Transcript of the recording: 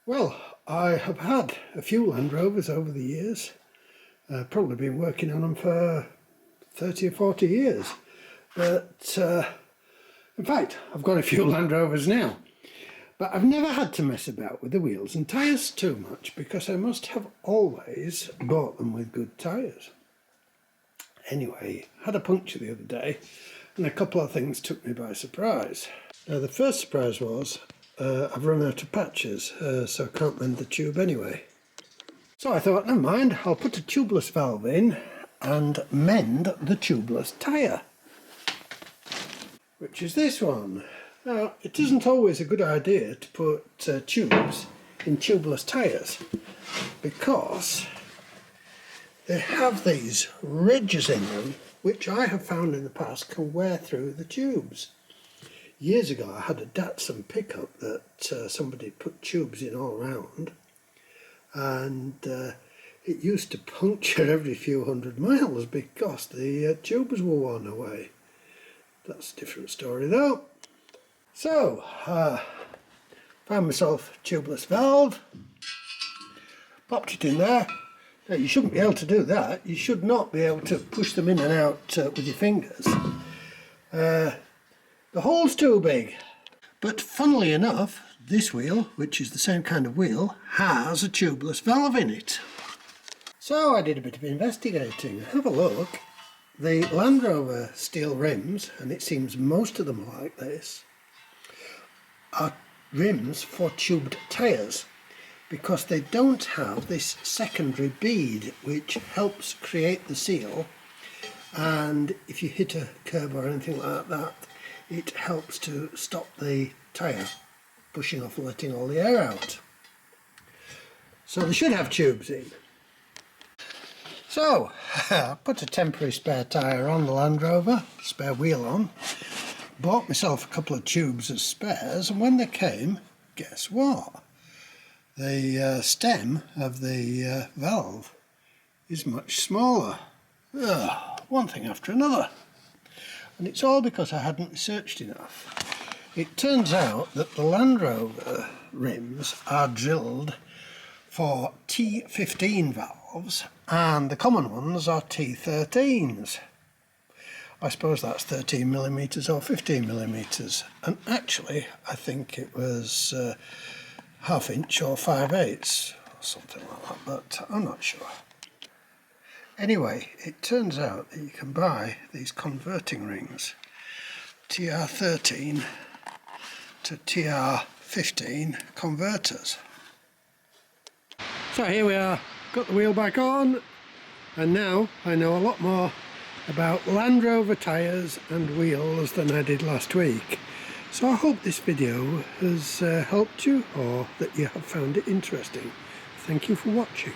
Well, I have had a few Land Rovers over the years. Probably been working on them for 30 or 40 years. But in fact, I've got a few Land Rovers now. But I've never had to mess about with the wheels and tyres too much because I must have always bought them with good tyres. Anyway, had a puncture the other day and a couple of things took me by surprise. Now the first surprise was I've run out of patches, so I can't mend the tube anyway. So I thought, never mind, I'll put a tubeless valve in and mend the tubeless tyre, which is this one. Now, it isn't always a good idea to put tubes in tubeless tyres because they have these ridges in them which I have found in the past can wear through the tubes. Years ago I had a Datsun pickup that somebody put tubes in all round, and it used to puncture every few hundred miles because the tubes were worn away. That's a different story though. So, found myself a tubeless valve, popped it in there. Now you shouldn't be able to do that. You should not be able to push them in and out with your fingers. The hole's too big. But funnily enough, this wheel, which is the same kind of wheel, has a tubeless valve in it. So I did a bit of investigating. Have a look. The Land Rover steel rims, and it seems most of them are like this, are rims for tubed tyres because they don't have this secondary bead which helps create the seal, and if you hit a curb or anything like that, it helps to stop the tyre pushing off and letting all the air out. So they should have tubes in. So I put a temporary spare tyre on the Land Rover, spare wheel on, bought myself a couple of tubes as spares, and when they came, guess what? The stem of the valve is much smaller. One thing after another. And it's all because I hadn't researched enough. It turns out that the Land Rover rims are drilled for T15 valves and the common ones are T13s. I suppose that's 13mm or 15mm, and actually I think it was ½ inch or 5/8 or something like that, but I'm not sure. Anyway, it turns out that you can buy these converting rings, TR13 to TR15 converters. So here we are, got the wheel back on, and now I know a lot more about Land Rover tyres and wheels than I did last week. So I hope this video has helped you, or that you have found it interesting. Thank you for watching.